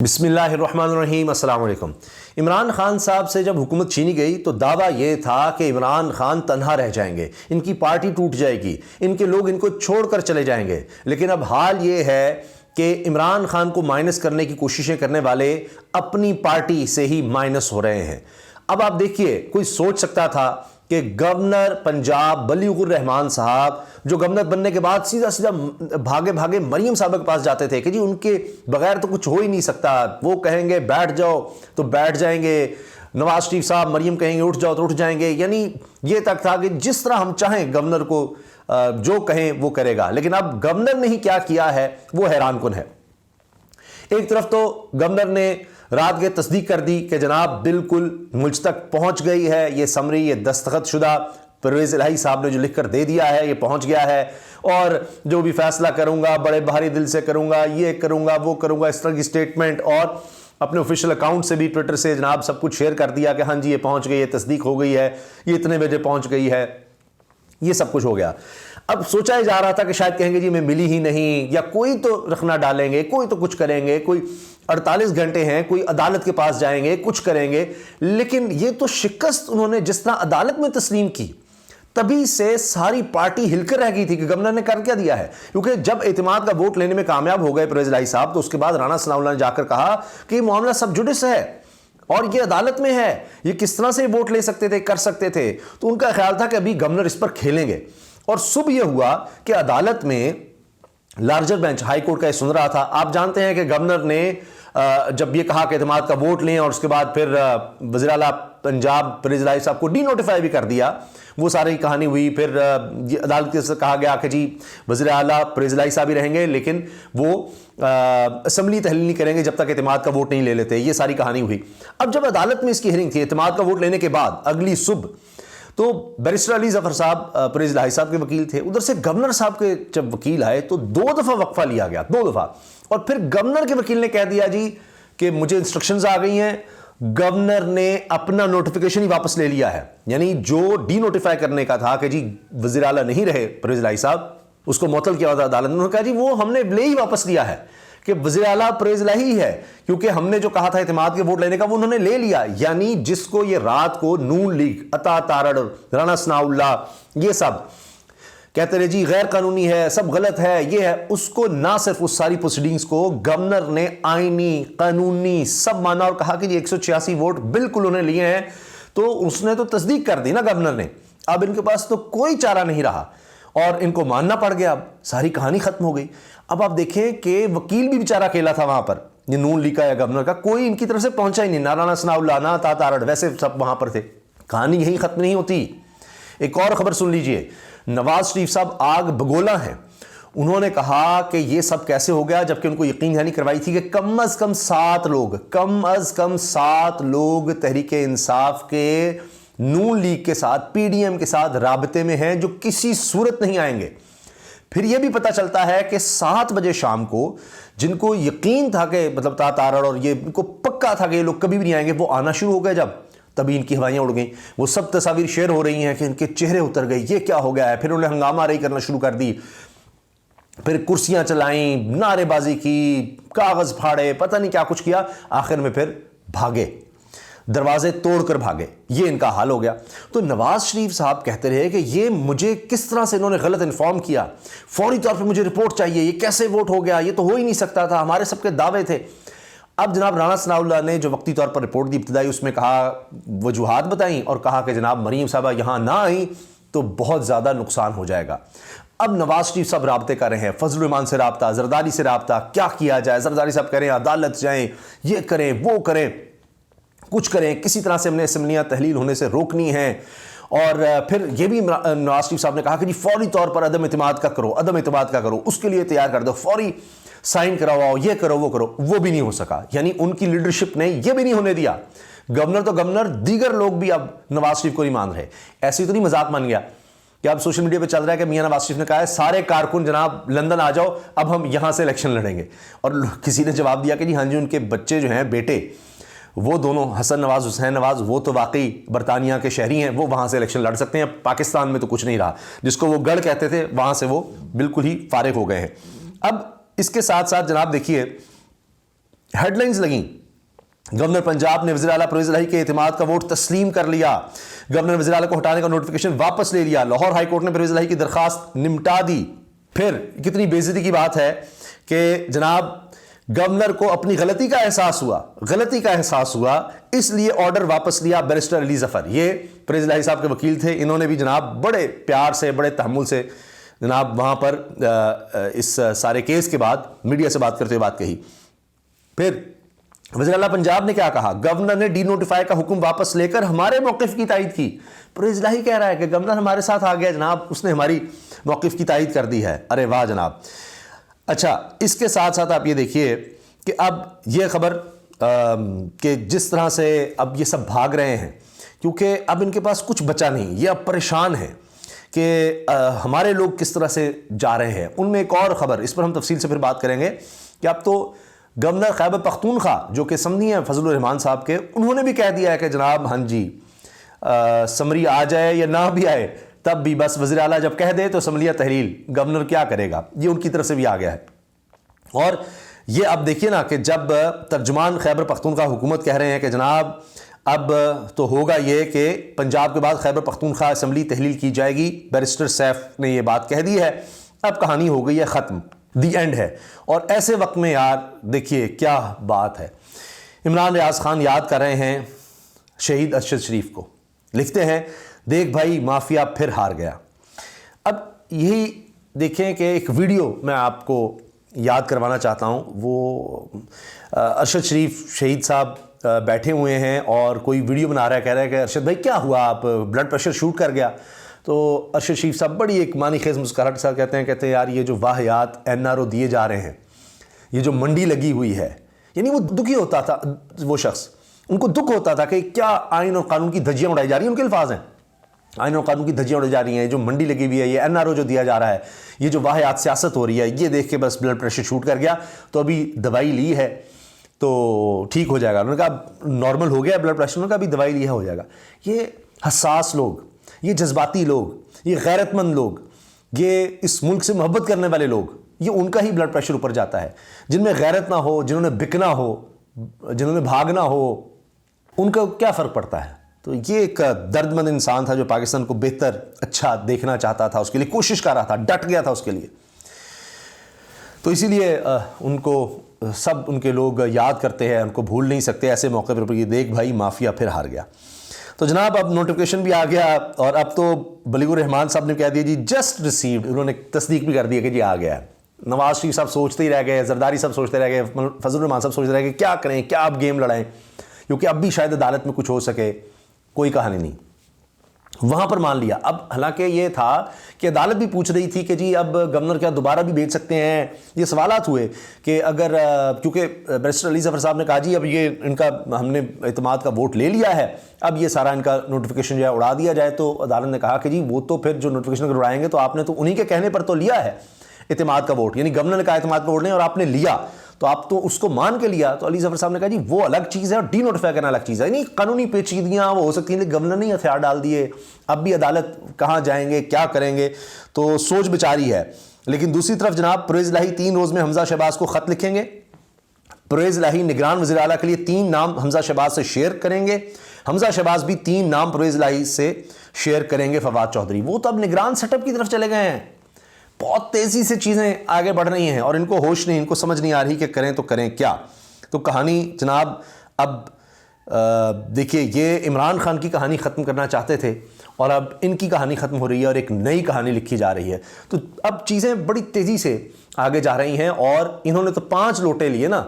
بسم اللہ الرحمن الرحیم۔ السلام علیکم۔ عمران خان صاحب سے جب حکومت چھینی گئی تو دعویٰ یہ تھا کہ عمران خان تنہا رہ جائیں گے، ان کی پارٹی ٹوٹ جائے گی، ان کے لوگ ان کو چھوڑ کر چلے جائیں گے۔ لیکن اب حال یہ ہے کہ عمران خان کو مائنس کرنے کی کوششیں کرنے والے اپنی پارٹی سے ہی مائنس ہو رہے ہیں۔ اب آپ دیکھیے، کوئی سوچ سکتا تھا کہ گورنر پنجاب بلیغ الرحمان صاحب جو گورنر بننے کے بعد سیدھا بھاگے بھاگے مریم صاحب کے پاس جاتے تھے کہ جی ان کے بغیر تو کچھ ہو ہی نہیں سکتا، وہ کہیں گے بیٹھ جاؤ تو بیٹھ جائیں گے، نواز شریف صاحب مریم کہیں گے اٹھ جاؤ تو اٹھ جائیں گے، یعنی یہ تک تھا کہ جس طرح ہم چاہیں گورنر کو جو کہیں وہ کرے گا۔ لیکن اب گورنر نے ہی کیا کیا ہے وہ حیران کن ہے۔ ایک طرف تو گورنر نے رات کے تصدیق کر دی کہ جناب بالکل مجھ تک پہنچ گئی ہے یہ سمری، یہ دستخط شدہ پرویز الہی صاحب نے جو لکھ کر دے دیا ہے یہ پہنچ گیا ہے، اور جو بھی فیصلہ کروں گا بڑے بھاری دل سے کروں گا، یہ کروں گا وہ کروں گا، اس طرح کی سٹیٹمنٹ، اور اپنے آفیشیل اکاؤنٹ سے بھی ٹویٹر سے جناب سب کچھ شیئر کر دیا کہ ہاں جی یہ پہنچ گئی ہے، تصدیق ہو گئی ہے، یہ اتنے بجے پہنچ گئی ہے، یہ سب کچھ ہو گیا۔ اب سوچا ہی جا رہا تھا کہ شاید کہیں گے جی میں ملی ہی نہیں، یا کوئی تو رخنہ ڈالیں گے، کوئی تو کچھ کریں گے، کوئی 48 گھنٹے ہیں، کوئی عدالت کے پاس جائیں گے، کچھ کریں گے۔ لیکن یہ تو شکست انہوں نے جس طرح عدالت میں تسلیم کی، تبھی سے ساری پارٹی ہل کر رہ گئی تھی کہ گورنر نے کر کیا دیا ہے۔ کیونکہ جب اعتماد کا ووٹ لینے میں کامیاب ہو گئے پرویز الہی صاحب، تو اس کے بعد رانا ثناء اللہ نے جا کر کہا کہ یہ معاملہ سب جوڈس ہے اور یہ عدالت میں ہے، یہ کس طرح سے ووٹ لے سکتے تھے، کر سکتے تھے۔ تو ان کا خیال تھا کہ ابھی گورنر اس پر کھیلیں گے، اور صبح یہ ہوا کہ عدالت میں لارجر بینچ ہائی کورٹ کا یہ سن رہا تھا۔ آپ جانتے ہیں کہ گورنر نے جب یہ کہا کہ اعتماد کا ووٹ لیں اور اس کے بعد پھر وزیر اعلیٰ پنجاب پرویز الہی صاحب کو ڈی نوٹیفائی بھی کر دیا، وہ ساری کہانی ہوئی۔ پھر عدالت سے کہا گیا کہ جی وزیر اعلیٰ پرویز الہی صاحب ہی رہیں گے، لیکن وہ اسمبلی تحلیل نہیں کریں گے جب تک اعتماد کا ووٹ نہیں لے لیتے، یہ ساری کہانی ہوئی۔ اب جب عدالت میں اس کی ہیئرنگ تھی اعتماد کا ووٹ لینے کے بعد اگلی صبح، تو بیرسٹر علی ظفر صاحب پرویز الہی صاحب کے وکیل تھے، ادھر سے گورنر صاحب کے جب وکیل آئے تو 2 دفعہ وقفہ لیا گیا، 2 دفعہ، اور پھر گورنر کے وکیل نے کہہ دیا جی کہ مجھے انسٹرکشنز آ گئی ہیں۔ گورنر نے اپنا نوٹیفیکیشن ہی واپس لے لیا ہے، یعنی جو ڈی نوٹیفائی کرنے کا تھا کہ جی وزیر اعلیٰ نہیں رہے پرویز الہی صاحب، اس کو معطل کیا ہوا تھا عدالت نے، انہوں نے کہا جی وہ ہم نے لے ہی واپس لیا ہے کہ وزیر اعلیٰ پرویز الہی ہے، کیونکہ ہم نے جو کہا تھا اعتماد کے ووٹ لینے کا وہ انہوں نے لے لیا۔ یعنی جس کو یہ رات کو نون لیگ، عطا تارڑ، رانا ثناء اللہ، یہ سب کہتے رہے جی غیر قانونی ہے، سب غلط ہے، یہ ہے، اس کو نہ صرف اس ساری پروسیڈنگز کو گورنر نے آئینی قانونی سب مانا اور کہا کہ جی 186 ووٹ بالکل انہیں لیے ہیں، تو اس نے تو تصدیق کر دی نا گورنر نے۔ اب ان کے پاس تو کوئی چارہ نہیں رہا اور ان کو ماننا پڑ گیا، اب ساری کہانی ختم ہو گئی۔ اب آپ دیکھیں کہ وکیل بھی بیچارہ اکیلا تھا وہاں پر، یہ نون لیگ کا یا گورنر کا، کوئی ان کی طرف سے پہنچا ہی نہیں، نہ رانا ثناء اللہ نہ عطا تارڑ، ویسے سب وہاں پر تھے۔ کہانی یہی ختم نہیں ہوتی۔ ایک اور خبر سن لیجئے، نواز شریف صاحب آگ بگولا ہیں۔ انہوں نے کہا کہ یہ سب کیسے ہو گیا، جبکہ ان کو یقین دہانی کروائی تھی کہ کم از کم 7 لوگ تحریک انصاف کے نون لیگ کے ساتھ، پی ڈی ایم کے ساتھ رابطے میں ہیں جو کسی صورت نہیں آئیں گے۔ پھر یہ بھی پتہ چلتا ہے کہ 7 بجے شام کو جن کو یقین تھا کہ مطلب تارڑ اور یہ ان کو پکا تھا کہ یہ لوگ کبھی بھی نہیں آئیں گے، وہ آنا شروع ہو گئے، جب تبھی ان کی ہوائیاں اڑ گئیں۔ وہ سب تصاویر شیئر ہو رہی ہیں کہ ان کے چہرے اتر گئے، یہ کیا ہو گیا ہے۔ پھر انہوں نے ہنگامہ آرائی کرنا شروع کر دی، پھر کرسیاں چلائیں، نعرے بازی کی، کاغذ پھاڑے، پتہ نہیں کیا کچھ کیا، آخر میں پھر بھاگے، دروازے توڑ کر بھاگے، یہ ان کا حال ہو گیا۔ تو نواز شریف صاحب کہتے رہے کہ یہ مجھے کس طرح سے انہوں نے غلط انفارم کیا، فوری طور پہ مجھے رپورٹ چاہیے، یہ کیسے ووٹ ہو گیا، یہ تو ہو ہی نہیں سکتا تھا، ہمارے سب کے دعوے تھے۔ اب جناب رانا ثناء اللہ نے جو وقتی طور پر رپورٹ دی ابتدائی، اس میں کہا وجوہات بتائیں اور کہا کہ جناب مریم صاحبہ یہاں نہ آئیں تو بہت زیادہ نقصان ہو جائے گا۔ اب نواز شریف صاحب رابطے کر رہے ہیں، فضل الرحمان سے رابطہ، زرداری سے رابطہ، کیا کیا جائے۔ زرداری صاحب کہہ رہے ہیں عدالت جائیں، یہ کریں وہ کریں، کچھ کریں، کسی طرح سے ہم نے اسمبلیاں تحلیل ہونے سے روکنی ہیں۔ اور پھر یہ بھی نواز شریف صاحب نے کہا کہ جی فوری طور پر عدم اعتماد کا کرو، اس کے لیے تیار کر دو، فوری سائن کرواؤ، یہ کرو وہ کرو، وہ بھی نہیں ہو سکا۔ یعنی ان کی لیڈرشپ نے یہ بھی نہیں ہونے دیا۔ گورنر تو گورنر، دیگر لوگ بھی اب نواز شریف کو نہیں مان رہے۔ ایسی تو نہیں مذاق مان گیا کہ اب سوشل میڈیا پہ چل رہا ہے کہ میاں نواز شریف نے کہا ہے سارے کارکن جناب لندن آ جاؤ، اب ہم یہاں سے الیکشن لڑیں گے۔ اور کسی نے جواب دیا کہ جی ہاں جی ان کے بچے جو ہیں، بیٹے، وہ دونوں حسن نواز حسین نواز، وہ تو واقعی برطانیہ کے شہری ہیں، وہ وہاں سے الیکشن لڑ سکتے ہیں، پاکستان میں تو کچھ نہیں رہا، جس کو وہ گڑھ کہتے تھے وہاں سے وہ بالکل ہی فارغ ہو گئے ہیں۔ اب اس کے ساتھ ساتھ جناب دیکھیے ہیڈ لائنز لگیں، گورنر پنجاب نے وزیر اعلیٰ پرویز الہی کے اعتماد کا ووٹ تسلیم کر لیا، گورنر وزیر اعلیٰ کو ہٹانے کا نوٹیفیکیشن واپس لے لیا، لاہور ہائی کورٹ نے پرویز الہی کی درخواست نمٹا دی۔ پھر کتنی بے عزتی کی بات ہے کہ جناب گورنر کو اپنی غلطی کا احساس ہوا، اس لیے آرڈر واپس لیا بیرسٹر علی ظفر۔ یہ پرویز الہی صاحب کے وکیل تھے، انہوں نے بھی جناب بڑے پیار سے، بڑے تحمل سے جناب وہاں پر اس سارے کیس کے بعد میڈیا سے بات کرتے ہوئے بات کہی۔ پھر وزیر اعلیٰ پنجاب نے کیا کہا؟ گورنر نے ڈی نوٹیفائی کا حکم واپس لے کر ہمارے موقف کی تائید کی۔ پرویز الہی کہہ رہا ہے کہ گورنر ہمارے ساتھ آ گیا جناب، اس نے ہماری موقف کی تائید کر دی ہے۔ ارے واہ جناب۔ اچھا، اس کے ساتھ ساتھ آپ یہ دیکھیے کہ اب یہ خبر کہ جس طرح سے اب یہ سب بھاگ رہے ہیں، کیونکہ اب ان کے پاس کچھ بچا نہیں، یہ اب پریشان ہیں کہ ہمارے لوگ کس طرح سے جا رہے ہیں۔ ان میں ایک اور خبر، اس پر ہم تفصیل سے پھر بات کریں گے کہ اب تو گورنر خیبر پختونخوا جو کہ سمدھی ہیں فضل الرحمان صاحب کے، انہوں نے بھی کہہ دیا ہے کہ جناب ہاں جی سمری آ جائے یا نہ بھی آئے تب بھی بس وزیر اعلیٰ جب کہہ دے تو اسمبلیہ تحلیل، گورنر کیا کرے گا، یہ ان کی طرف سے بھی آ گیا ہے۔ اور یہ اب دیکھیے نا کہ جب ترجمان خیبر پختونخوا حکومت کہہ رہے ہیں کہ جناب اب تو ہوگا یہ کہ پنجاب کے بعد خیبر پختونخوا اسمبلی تحلیل کی جائے گی، بیرسٹر سیف نے یہ بات کہہ دی ہے، اب کہانی ہو گئی ہے ختم، دی اینڈ ہے۔ اور ایسے وقت میں یار دیکھیے کیا بات ہے، عمران ریاض خان یاد کر رہے ہیں شہید ارشد شریف کو، لکھتے ہیں دیکھ بھائی مافیا پھر ہار گیا۔ اب یہی دیکھیں کہ ایک ویڈیو میں آپ کو یاد کروانا چاہتا ہوں، وہ ارشد شریف شہید صاحب بیٹھے ہوئے ہیں اور کوئی ویڈیو بنا رہا ہے، کہہ رہا ہے کہ ارشد بھائی کیا ہوا، آپ بلڈ پریشر شوٹ کر گیا؟ تو ارشد شریف صاحب بڑی ایک معنی خیز مسکراہٹ کے ساتھ کہتے ہیں یار یہ جو واہیات NRO دیے جا رہے ہیں، یہ جو منڈی لگی ہوئی ہے، یعنی وہ دکھی ہوتا تھا، وہ شخص ان کو دکھ ہوتا تھا کہ کیا آئین اور قانون کی دھجیاں اڑائی جا رہی ہیں، ان کے الفاظ ہیں آئین اور قانون کی دھجیاں اڑائی جا رہی ہیں، جو منڈی لگی ہوئی ہے، یہ NRO جو دیا جا رہا ہے، یہ جو واہیات سیاست ہو رہی ہے، یہ دیکھ کے بس بلڈ پریشر شوٹ کر گیا، تو ابھی دوائی لی ہے تو ٹھیک ہو جائے گا۔ انہوں نے کہا نارمل ہو گیا بلڈ پریشر، انہوں نے کہا ابھی دوائی لی ہے ہو جائے گا۔ یہ حساس لوگ، یہ جذباتی لوگ، یہ غیرت مند لوگ، یہ اس ملک سے محبت کرنے والے لوگ، یہ ان کا ہی بلڈ پریشر اوپر جاتا ہے۔ جن میں غیرت نہ ہو، جنہوں نے بکنا ہو، جنہوں نے بھاگنا ہو، ان کا کیا فرق پڑتا ہے؟ تو یہ ایک درد مند انسان تھا جو پاکستان کو بہتر اچھا دیکھنا چاہتا تھا، اس کے لیے کوشش کر رہا تھا، ڈٹ گیا تھا اس کے لیے۔ تو اسی لیے ان کو سب ان کے لوگ یاد کرتے ہیں، ان کو بھول نہیں سکتے ایسے موقع پر کہ دیکھ بھائی مافیا پھر ہار گیا۔ تو جناب اب نوٹیفیکیشن بھی آ گیا اور اب تو بلیغ الرحمان صاحب نے کہہ دیا جی جسٹ ریسیوڈ، انہوں نے تصدیق بھی کر دیا کہ جی آ گیا ہے۔ نواز شریف صاحب سوچتے ہی رہ گئے، زرداری صاحب سوچتے رہ گئے، فضل الرحمان صاحب سوچتے رہ گئے کیا کریں، کیا اب گیم لڑائیں، کیونکہ اب بھی شاید عدالت میں کچھ ہو سکے، کوئی کہانی نہیں، وہاں پر مان لیا۔ اب حالانکہ یہ تھا کہ عدالت بھی پوچھ رہی تھی کہ جی اب گورنر کیا دوبارہ بھی بھیج سکتے ہیں، یہ سوالات ہوئے کہ اگر کیونکہ بیرسٹر علی ظفر صاحب نے کہا جی اب یہ ان کا ہم نے اعتماد کا ووٹ لے لیا ہے، اب یہ سارا ان کا نوٹیفیکیشن جو ہے اڑا دیا جائے، تو عدالت نے کہا کہ جی وہ تو پھر جو نوٹیفیکیشن اگر اڑائیں گے تو آپ نے تو انہی کے کہنے پر تو لیا ہے اعتماد کا ووٹ، یعنی گورنر نے کہا اعتماد کا ووٹ نہیں اور آپ نے لیا تو آپ تو اس کو مان کے لیا۔ تو علی ظفر صاحب نے کہا جی وہ الگ چیز ہے اور ڈی نوٹیفائی کرنا الگ چیز ہے، یعنی قانونی پیچیدگیاں وہ ہو سکتی ہیں، گورنر نے ہتھیار ڈال دیے، اب بھی عدالت کہاں جائیں گے، کیا کریں گے، تو سوچ بچاری ہے۔ لیکن دوسری طرف جناب پرویز الہی 3 روز میں حمزہ شہباز کو خط لکھیں گے، پرویز الہی نگران وزیر اعلیٰ کے لیے 3 نام حمزہ شہباز سے شیئر کریں گے، حمزہ شہباز بھی 3 نام پرویز الہی سے شیئر کریں گے۔ فواد چودھری وہ تو اب نگران سیٹ اپ کی طرف چلے گئے ہیں، بہت تیزی سے چیزیں آگے بڑھ رہی ہیں اور ان کو ہوش نہیں، ان کو سمجھ نہیں آ رہی کہ کریں تو کریں کیا۔ تو کہانی جناب اب دیکھیے یہ عمران خان کی کہانی ختم کرنا چاہتے تھے اور اب ان کی کہانی ختم ہو رہی ہے اور ایک نئی کہانی لکھی جا رہی ہے۔ تو اب چیزیں بڑی تیزی سے آگے جا رہی ہیں اور انہوں نے تو 5 لوٹے لیے نا،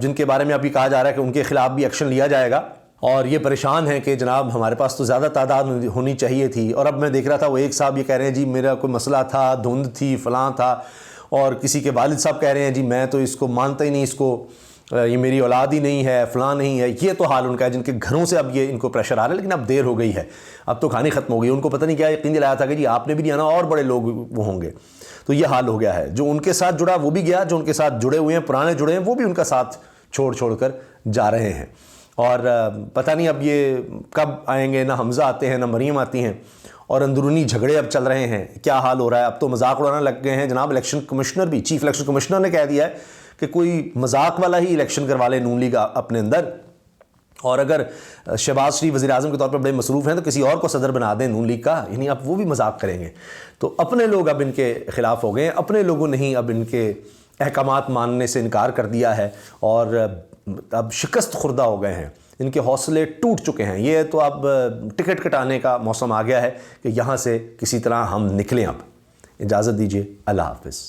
جن کے بارے میں ابھی کہا جا رہا ہے کہ ان کے خلاف بھی ایکشن لیا جائے گا، اور یہ پریشان ہیں کہ جناب ہمارے پاس تو زیادہ تعداد ہونی چاہیے تھی۔ اور اب میں دیکھ رہا تھا وہ ایک صاحب یہ کہہ رہے ہیں جی میرا کوئی مسئلہ تھا، دھند تھی، فلاں تھا، اور کسی کے والد صاحب کہہ رہے ہیں جی میں تو اس کو مانتا ہی نہیں، اس کو یہ میری اولاد ہی نہیں ہے، فلاں نہیں ہے۔ یہ تو حال ان کا ہے جن کے گھروں سے اب یہ ان کو پریشر آ رہا ہے، لیکن اب دیر ہو گئی ہے، اب تو کہانی ختم ہو گئی۔ ان کو پتہ نہیں کیا یقین دلایا تھا کہ جی آپ نے بھی نہیں آنا اور بڑے لوگ وہ ہوں گے، تو یہ حال ہو گیا ہے۔ جو ان کے ساتھ جڑا وہ بھی گیا، جو ان کے ساتھ جڑے ہوئے ہیں پرانے جڑے ہیں وہ بھی ان کا ساتھ چھوڑ کر جا رہے ہیں، اور پتہ نہیں اب یہ کب آئیں گے، نہ حمزہ آتے ہیں نہ مریم آتی ہیں، اور اندرونی جھگڑے اب چل رہے ہیں، کیا حال ہو رہا ہے۔ اب تو مذاق اڑانا لگ گئے ہیں جناب، الیکشن کمشنر بھی، چیف الیکشن کمشنر نے کہہ دیا ہے کہ کوئی مذاق والا ہی الیکشن کروا لے نون لیگ اپنے اندر، اور اگر شہباز شریف وزیر اعظم کے طور پر بڑے مصروف ہیں تو کسی اور کو صدر بنا دیں نون لیگ کا، یعنی اب وہ بھی مذاق کریں گے۔ تو اپنے لوگ اب ان کے خلاف ہو گئے ہیں، اپنے لوگوں نے ہی اب ان کے احکامات ماننے سے انکار کر دیا ہے اور اب شکست خوردہ ہو گئے ہیں، ان کے حوصلے ٹوٹ چکے ہیں۔ یہ تو اب ٹکٹ کٹانے کا موسم آ گیا ہے کہ یہاں سے کسی طرح ہم نکلیں۔ اب اجازت دیجیے، اللہ حافظ۔